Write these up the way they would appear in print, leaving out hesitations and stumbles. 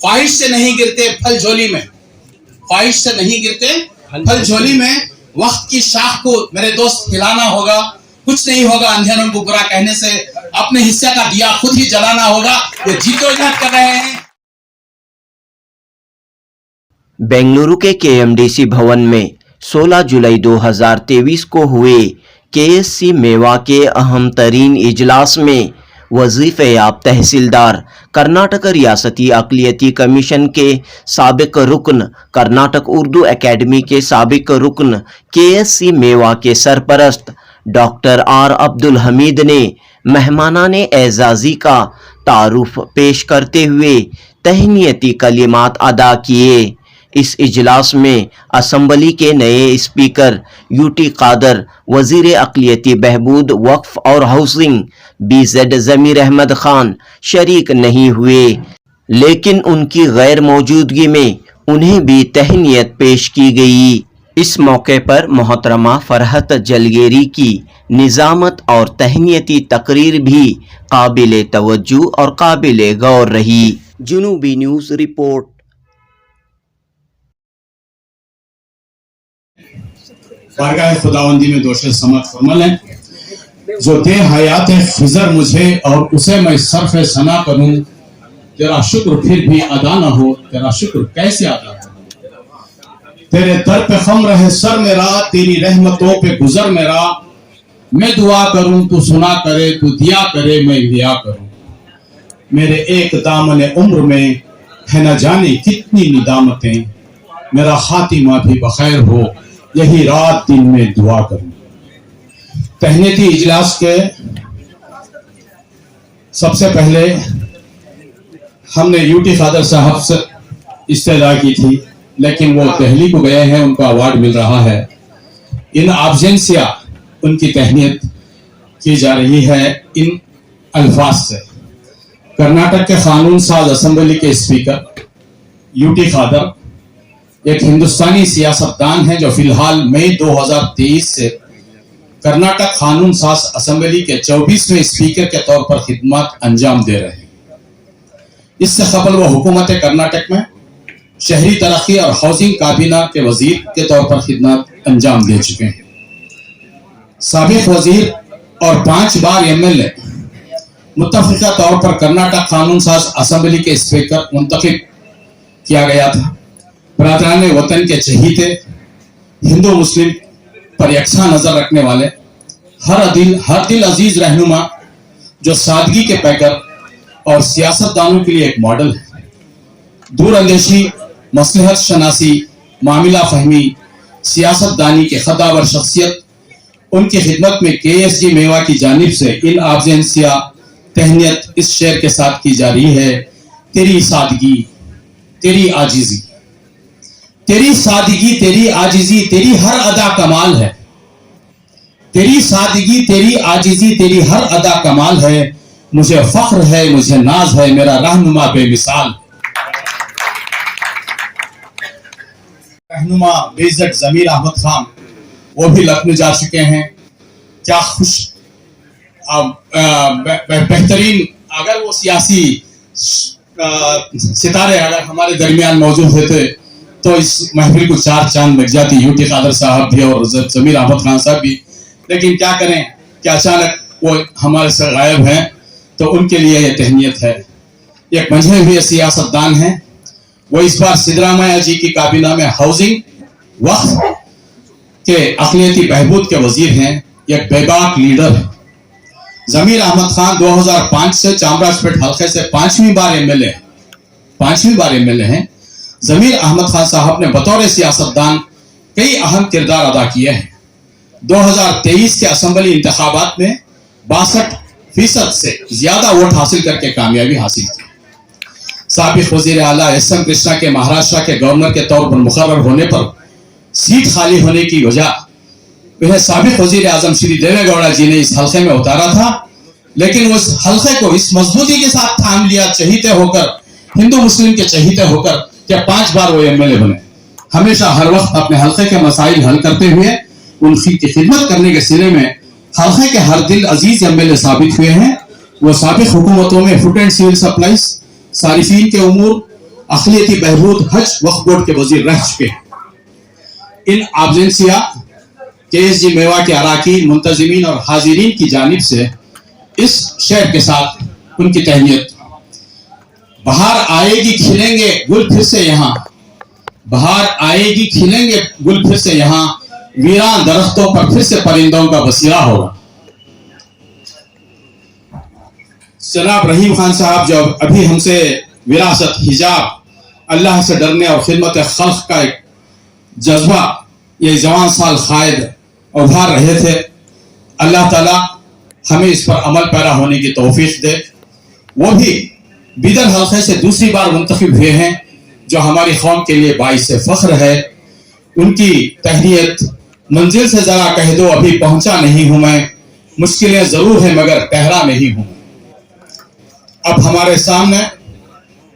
ख्वाहिश से नहीं गिरते फल झोली में, ख्वाहिश से नहीं गिरते फल झोली में। वक्त की शाख को मेरे दोस्त हिलाना होगा, कुछ नहीं होगा अंधेरों को बुरा कहने से, अपने हिस्से का दिया खुद ही जलाना होगा। ये जीतोजहद कर रहे हैं। बेंगलुरु के केएमडीसी भवन में 16 जुलाई 2023 को हुए केएससी मेवा के अहम तरीन इजलास में वजीफ़ेयाब तहसीलदार, कर्नाटक रियासती अक़लियती कमीशन के साबिक रुकन, कर्नाटक उर्दू एकेडमी के साबिक रुकन, केएससी मेवा के सरपरस्त डॉक्टर आर अब्दुल हमीद ने मेहमानाने एजाज़ी का तारुफ पेश करते हुए तहनीती कलिमात अदा किए। इस इजलास में असम्बली के नए स्पीकर यूटी कादर, वजीर अक़लियती बहबूद, वक्फ और हाउसिंग BZ ज़मीर अहमद खान शरीक नहीं हुए, लेकिन उनकी गैर मौजूदगी में उन्हें भी तहनीत पेश की गई। इस मौके पर मोहतरमा फरहत जलगेरी की निज़ामत और तहनीती तकरीर भी काबिल तवज्जो और काबिल गौर रही। जुनूबी न्यूज़ रिपोर्ट। बारगाह खुदावंदी में दोष समत फरमल है, जो दे हयात फिजर मुझे और उसे मैं सर्फ सना करूं। तेरा शुक्र फिर भी अदा न हो, तेरा शुक्र कैसे अदा हो। तेरे दर पे खम रहे सर मेरा, तेरी रहमतों पे गुजर मेरा। मैं दुआ करूं तू सुना करे, तू दिया करे मैं लिया करूं। मेरे एक दामन उम्र में है न जाने कितनी निदामतें, मेरा खातिमा भी बखैर हो, यही रात दिन में दुआ करूं। तहनीती इजलास के सबसे पहले हमने यूटी खादर साहब से इस्तेदा की थी, लेकिन वो दिल्ली को गए हैं, उनको अवार्ड मिल रहा है। इन एब्सेंसिया उनकी तहनीत की जा रही है इन अल्फाज से। कर्नाटक के कानून साज असम्बली के स्पीकर यूटी खादर एक हिंदुस्तानी सियासतदान है जो फिलहाल मई 2023 से कर्नाटक कानून साज असम्बली के 24वें स्पीकर के तौर पर खिदमत अंजाम दे रहे हैं। इससे कबल वो हुकूमत कर्नाटक में शहरी तरक्की और हाउसिंग काबीना के वजीर के तौर पर खिदमत अंजाम दे चुके हैं। साबिक वजीर और 5 बार MLA मुत्तफिका तौर पर कर्नाटक कानून साज असम्बली के स्पीकर मुंतखब किया गया था। बरादरान वतन के चहीते, हिंदू मुस्लिम पर यकसा नजर रखने वाले, हर दिल अजीज रहनुमा, जो सादगी के पैकर और सियासतदानों के लिए एक मॉडल है। दूर अंदेशी, मसलहत शनासी, मामला फहमी, सियासतदानी के खदावर शख्सियत, उनकी खिदमत में KSG मेवा की जानिब से इन एब्सेंसिया तहनीत इस शेर के साथ की जा रही है। तेरी सादगी, तेरी आजिजी, तेरी सादगी, तेरी आजिजी, तेरी हर अदा कमाल है। तेरी सादगी, तेरी आजिजी, तेरी हर अदा कमाल है। मुझे फख्र है, मुझे नाज है, मेरा रहनुमा बेमिसाल। रहनुमा BZ ज़मीर अहमद खान वो भी लखनऊ जा चुके हैं। क्या खुश बेहतरीन, अगर वो सियासी सितारे अगर हमारे दरमियान मौजूद होते तो इस महफिल को 4 चांद लग जाती। यूटी कादर साहब भी और ज़मीर अहमद खान साहब भी, लेकिन क्या करें कि अचानक वो हमारे से गायब हैं, तो उनके लिए यह तहनीत है। एक मंझे हुए सियासतदान हैं, वो इस बार सिद्धरामैया जी की काबीना में हाउसिंग, वक्फ के अक़लियती बहबूद के वजीर हैं। एक बेबाक लीडर है। ज़मीर अहमद खान 2005 से चामराजपेट हल्के से 5वीं बार MLA हैं। ज़मीर अहमद खान साहब ने बतौर सियासतदान कई अहम किरदार अदा किए हैं। 2023 के असम्बली इंतखाबात में 62% से ज्यादा वोट हासिल करके कामयाबी हासिल की। साबिक वजीर आला SM कृष्णा के महाराष्ट्र के गवर्नर के तौर पर मुकर्रर होने पर सीट खाली होने की वजह उन्हें साबिक वजीर आजम श्री देवेगौड़ा जी ने इस हल्के में उतारा था, लेकिन उस हल्के को इस मजबूती के साथ थाम लिया, चहीते होकर, हिंदू मुस्लिम के चहीते होकर, क्या 5 बार वो MLA बने। हमेशा हर वक्त अपने हल्के के मसाइल हल करते हुए उनकी खिदमत करने के सिरे में हल्के के हर दिल अजीज MLA साबित हुए हैं। वो साबिक हुकूमतों में फूड एंड सिविल सप्लाईज, सारिफीन के उमूर, अखिलियती बहबूद हज वक्फ बोर्ड के वजीर रह चुके हैं। इन आब्जेंसिया KSG मेवा के अराकीन, मुंतजिमीन और हाजिरीन की जानिब से इस शहर के साथ उनकी तहनीयत। बाहर आएगी खिलेंगे गुल फिर से यहाँ, बाहर आएगी खिलेंगे गुल फिर से यहाँ, वीरान दरख्तों पर फिर से परिंदों का बसेरा होगा। जनाब रहीम खान साहब जो अभी हमसे विरासत, हिजाब, अल्लाह से डरने और खिदमत खल्क का एक जज्बा ये जवान साल कायद उभार रहे थे, अल्लाह ताला हमें इस पर अमल पैरा होने की तौफीक दे। वो भी बिदर हल्के से दूसरी बार मुंतखब हुए हैं, जो हमारी कौम के लिए बाइस फख्र है। उनकी तहनीयत मंजिल से जरा कह दो अभी पहुंचा नहीं हूं मैं, मुश्किलें जरूर है मगर ठहरा नहीं हूं। अब हमारे सामने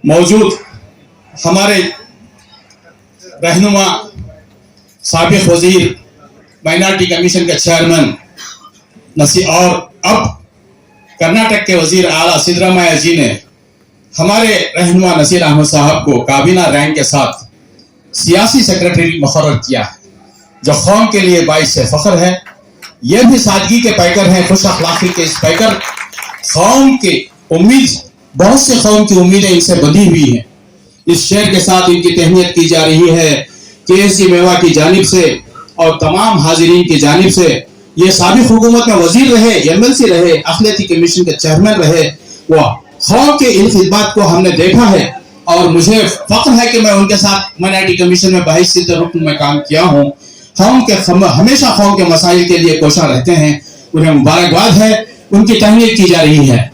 मौजूद हमारे रहनुमा साबिक वजीर, माइनॉरिटी कमीशन के चेयरमैन नसीर और अब कर्नाटक के वजीर आला सिद्धरामैया जी ने हमारे रहनुमा नसीर अहमद साहब को काबीना रैंक के साथ सियासी सेक्रेटरी मुकर्रर किया है, जो कौम के लिए बाइस फख्र है। यह भी सादगी के पैकर हैं, खुश अखलाकी के इस पैकर। कौम के उम्मीद, बहुत से कौम की उम्मीदें इनसे बंधी हुई हैं। इस शहर के साथ इनकी तहनीयत की जा रही है KSG मेवा की जानिब से और तमाम हाजिरीन की जानिब से। ये साबिक हुकूमत में वजीर रहे, MLC रहे, अखिलियती कमीशन के चेयरमैन रहे। वह कौम के इन खिदमात को हमने देखा है और मुझे फख्र है कि मैं उनके साथ माइनॉरिटी कमीशन में 22 रुकन में काम किया हूँ। हमेशा कौम के मसाइल के लिए कोशा रहते हैं। उन्हें मुबारकबाद है, उनकी तहनीयत की जा रही है।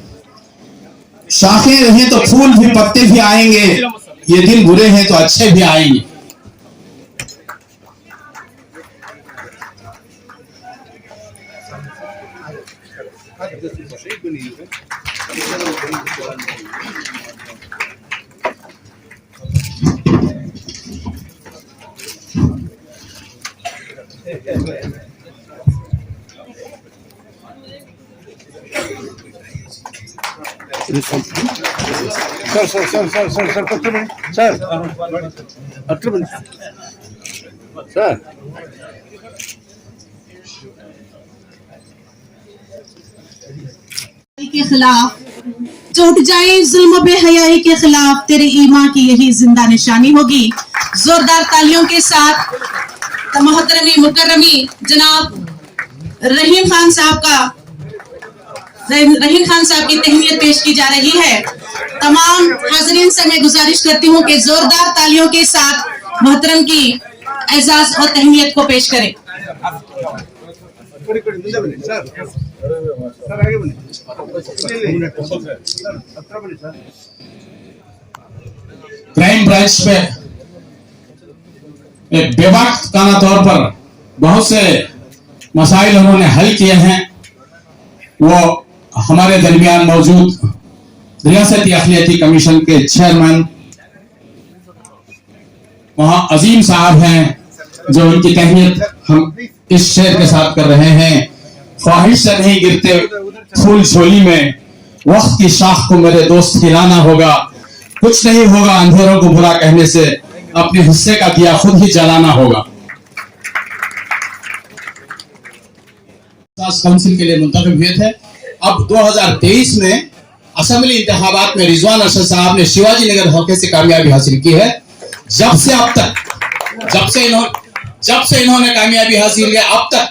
शाखें रहें तो फूल भी पत्ते भी आएंगे, ये दिन बुरे हैं तो अच्छे भी आएंगे। सर के खिलाफ टूट जाए जुल्म बेहयाई के खिलाफ तेरे ईमान की यही जिंदा निशानी होगी। जोरदार तालियों के साथ मोहतरमी मुकर्रमी जनाब रहीम खान साहब की तहनीयत पेश की जा रही है। तमाम हाज़रीन से मैं गुजारिश करती हूँ कि जोरदार तालियों के साथ मोहतरम की एजाज और तहनीयत को पेश करें। क्राइम ब्रांच पे एक बेवकूफाना तौर पर बहुत से मसाइल उन्होंने हल किए हैं। वो हमारे दरमियान मौजूद रियासती अखिलियती कमीशन के चेयरमैन वहां अजीम साहब हैं, जो उनकी तहनीयत हम इस शहर के साथ कर रहे हैं। ख्वाहिश से नहीं गिरते फूल झोली में, वक्त की शाख को मेरे दोस्त हिलाना होगा। कुछ नहीं होगा अंधेरों को बुरा कहने से, अपने हिस्से का दिया खुद ही जलाना होगा। काउंसिल के लिए मुंतखब हुए थे। अब 2023 में असेंबली इंतखाबात में रिजवान अरशद साहब ने शिवाजी नगर हल्के से कामयाबी हासिल की है। जब से अब तक जब से इन्होंने कामयाबी हासिल किया, अब तक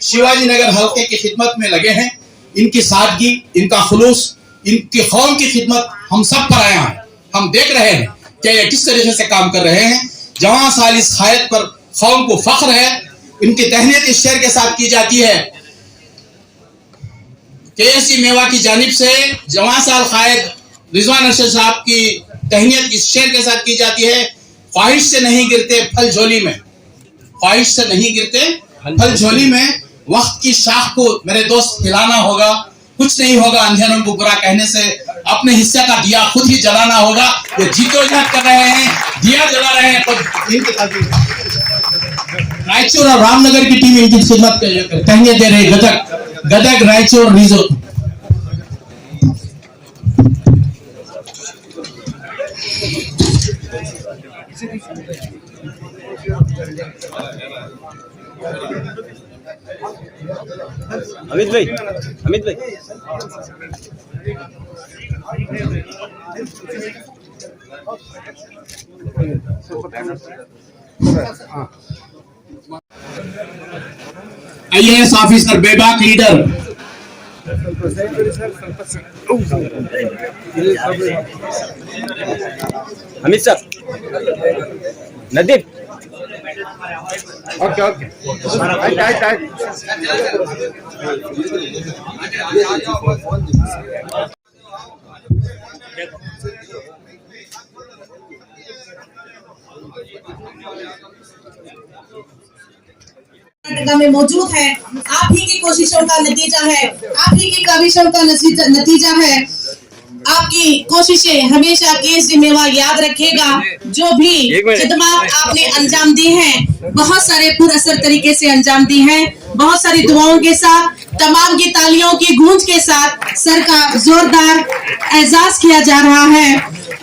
शिवाजी नगर हल्के की खिदमत में लगे हैं। इनकी सादगी, इनका खुलूस, इनकी कौम की खिदमत हम सब पर आया है। हम देख रहे हैं कि ये किस तरीके से काम कर रहे हैं। जवां साल इस खायत पर कौम को फख्र है। इनकी तहनीयत इस शहर के साथ की जाती है। KSG मेवा की जानिब से जवां साल कायद रिजवान अरशद साहब की तहनीयत इस शहर के साथ की जाती है। ख्वाहिश से नहीं गिरते फल झोली में, ख्वाहिश से नहीं गिरते फल झोली में। वक्त की शाख को मेरे दोस्त हिलाना होगा। कुछ नहीं होगा अंधेरों को बुरा कहने से, अपने हिस्से का दिया खुद ही जलाना होगा। ये जीतोजहद कर रहे हैं, दिया जला रहे हैं। रायचूर और रामनगर की टीम इनकी खिदमत तहनीयत दे रही है। गदग रायचूर रिजर्व अमित भाई IAS ऑफिसर बेबाक लीडर अमित सर नदीप ओके आइट कर्नाटका में मौजूद है। आप ही की कोशिशों का नतीजा है, आप ही की काविशों का नतीजा है। आपकी कोशिशें हमेशा केएसडी मेवा याद रखेगा। जो भी खिदमत आपने अंजाम दी हैं, बहुत सारे पुरअसर तरीके से अंजाम दी हैं। बहुत सारी दुआओं के साथ, तमाम की तालियों की गूंज के साथ सर का जोरदार एजाज किया जा रहा है।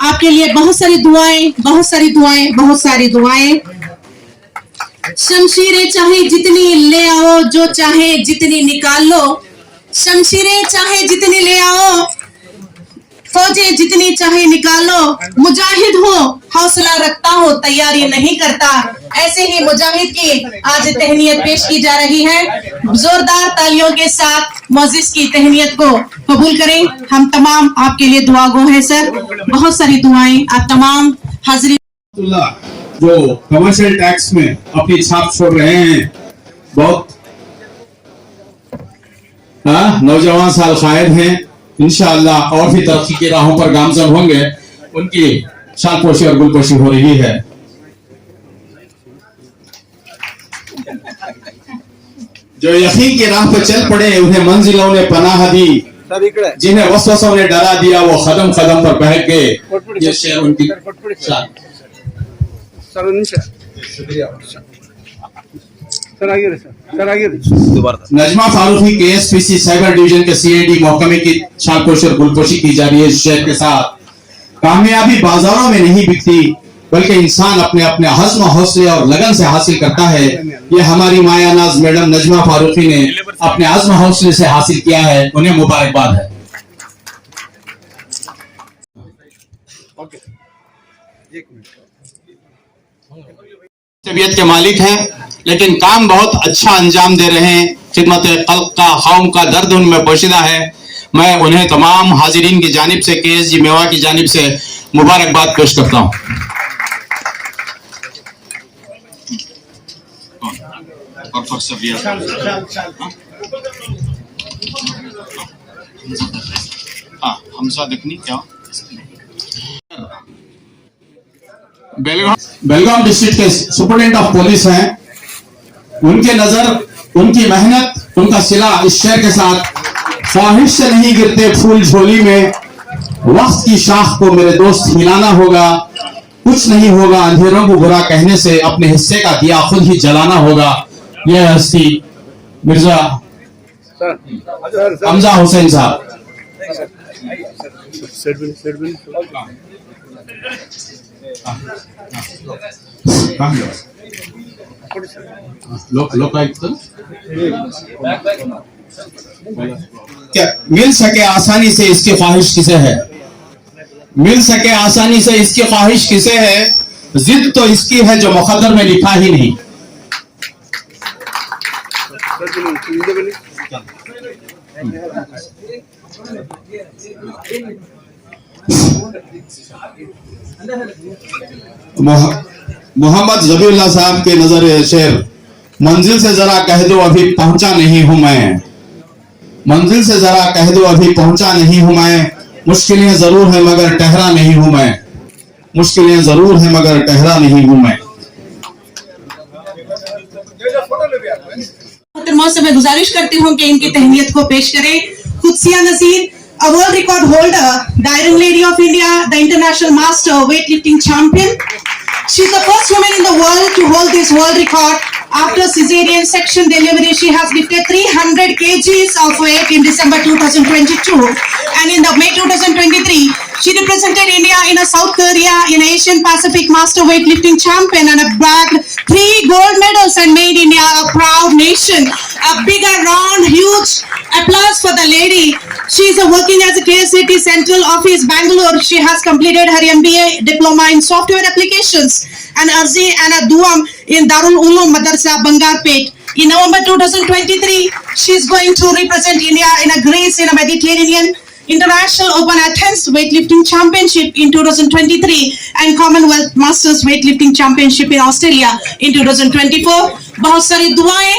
आपके लिए बहुत सारी दुआएं, बहुत सारी दुआएं, बहुत सारी दुआएं। शमशीरें चाहे जितनी ले आओ, जो चाहे जितनी निकाल लो। शमशीरें चाहे जितनी ले आओ, फौजें जितनी चाहे निकालो। मुजाहिद हो, हौसला रखता हो, तैयारी नहीं करता। ऐसे ही मुजाहिद की आज तहनीयत पेश की जा रही है। जोरदार तालियों के साथ मोजिस की तहनीयत को कबूल करें। हम तमाम आपके लिए दुआ गो हैं सर। बहुत सारी दुआएं आप तमाम हाजिरी जो कमर्शियल टैक्स में अपनी छाप छोड़ रहे हैं, बहुत नौजवान साल कायद हैं। इंशाअल्लाह और भी तरक्की की राहों पर गामजन होंगे। उनकी शानपोशी और गुलपोशी हो रही है। जो यकीन की राह पर चल पड़े, उन्हें मंजिलों ने पनाह दी। जिन्हें वसवसों ने डरा दिया, वो कदम कदम पर बैठ गए। ये शेर उनकी शान। सर शुक्रिया सर आगे नजमा फारूकी केएसपीसी साइबर डिवीजन के सीआईडी महकमे की शानपोशी और गुलपोशी की जा रही है। इस शेर के साथ कामयाबी बाजारों में नहीं बिकती, बल्कि इंसान अपने अपने हज़्म, हौसले और लगन से हासिल करता है। ये हमारी माया नाज मैडम नजमा फारूकी ने अपने हज़्म हौसले से हासिल किया है। उन्हें मुबारकबाद है। तबीयत के मालिक हैं, लेकिन काम बहुत अच्छा अंजाम दे रहे हैं। खिदमत खल्क का, कौम का दर्द उनमें पोशीदा है। मैं उन्हें तमाम हाजिरीन की जानिब से, केएसडी मेवा की जानिब से मुबारकबाद पेश करता हूँ। हमसा देखनी क्या बेलगाम डिस्ट्रिक्ट के सुपरिटेंडेंट ऑफ पुलिस हैं। उनके नजर, उनकी मेहनत, उनका सिला इस शेर के साथ, ख्वाहिश से नहीं गिरते फूल झोली में, वक्त की शाख को मेरे दोस्त हिलाना होगा। कुछ नहीं होगा अंधेरों को बुरा कहने से, अपने हिस्से का दिया खुद ही जलाना होगा। यह हस्ती मिर्जा हमजा हुसैन साहब। क्या मिल सके आसानी से इसकी ख्वाहिश किसे है? मिल सके आसानी से इसकी ख्वाहिश किसे है? जिद तो इसकी है जो मुकद्दर में लिखा ही नहीं। मोहम्मद जबीउल्लाह साहब के नजर शेर, मंजिल से जरा कह दो अभी पहुंचा नहीं हूं मैं। मंजिल से जरा कह दो अभी पहुंचा नहीं हूं मैं। मुश्किलें जरूर है मगर ठहरा नहीं हूं मैं। मुश्किलें जरूर है मगर ठहरा नहीं हूं मैं। से मैं गुजारिश करती हूँ कि इनकी तहनीयत को पेश करें। खुदसिया नजीर, a world record holder, Daring Lady of India, the international master weightlifting champion. She's the first woman in the world to hold this world record. After cesarean section delivery, she has lifted 300 kgs of weight in December 2022, and in the May 2023, She represented India in a South Korea in Asian Pacific Master Weightlifting Champion and bagged 3 gold medals and made India a proud nation. A bigger round, huge applause for the lady. She is working as a KSCT Central Office, Bangalore. She has completed her MBA diploma in software applications and Arzi and a Duam in Darul Uloom Madrasa, Bangarpet. In November 2023, she is going to represent India in a Greece in a Mediterranean International Open Athens Weightlifting Championship in 2023 and Commonwealth Masters Weightlifting Championship in Australia in 2024. बहुत सारी दुआएं,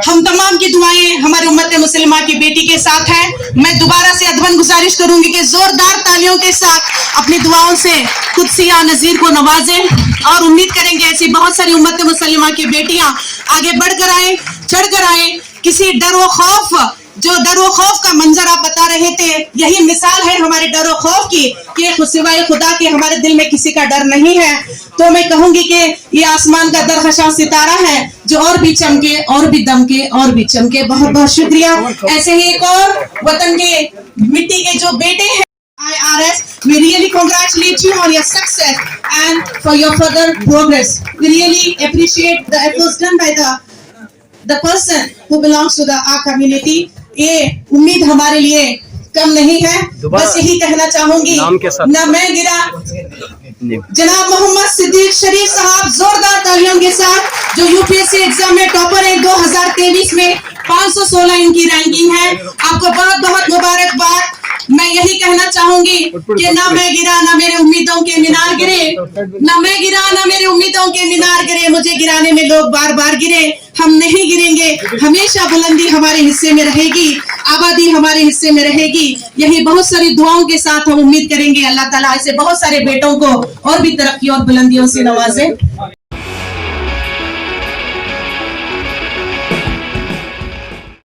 हम तमाम की दुआएं हमारी उम्मत मुसलिमा की बेटी के साथ हैं। मैं दोबारा से अदबन गुजारिश करूंगी कि जोरदार तालियों के साथ अपनी दुआओं से कुदसिया नजीर को नवाजें और उम्मीद करेंगे ऐसी बहुत सारी उम्मत मुसलिमा की बेटियां आगे बढ़कर आए, चढ़कर आए। किसी डर व खौफ, जो डर व खौफ का मंजर आप बता रहे थे, यही मिसाल है हमारे डर व खौफ की कि सिवाय खुदा के हमारे दिल में किसी का डर नहीं है। तो मैं कहूंगी कि ये आसमान का दरखशां सितारा है जो और भी चमके और भी दमके और भी चमके। बहुत बहुत शुक्रिया। ऐसे ही एक और वतन के मिट्टी के जो बेटे हैं IRS, we really congratulate you on your success and for your further progress. We really appreciate the efforts done by the person who belongs to the our community. ये उम्मीद हमारे लिए कम नहीं है। बस यही कहना चाहूंगी, न मैं गिरा, जनाब मोहम्मद सिद्दीक शरीफ साहब जोरदार तालियों के साथ जो यूपीएससी एग्जाम में टॉपर है 2023 में 516 इनकी रैंकिंग है। आपको बहुत बहुत मुबारकबाद। मैं यही कहना चाहूंगी कि ना मैं गिरा ना मेरे उम्मीदों के मीनार गिरे, ना मैं गिरा ना मेरे उम्मीदों के मीनार गिरे। मुझे गिराने में लोग बार बार गिरे, हम नहीं गिरेंगे। हमेशा बुलंदी हमारे हिस्से में रहेगी, आबादी हमारे हिस्से में रहेगी। यही बहुत सारी दुआओं के साथ हम उम्मीद करेंगे अल्लाह ताला ऐसे बहुत सारे बेटों को और भी तरक्की और बुलंदियों से नवाजे।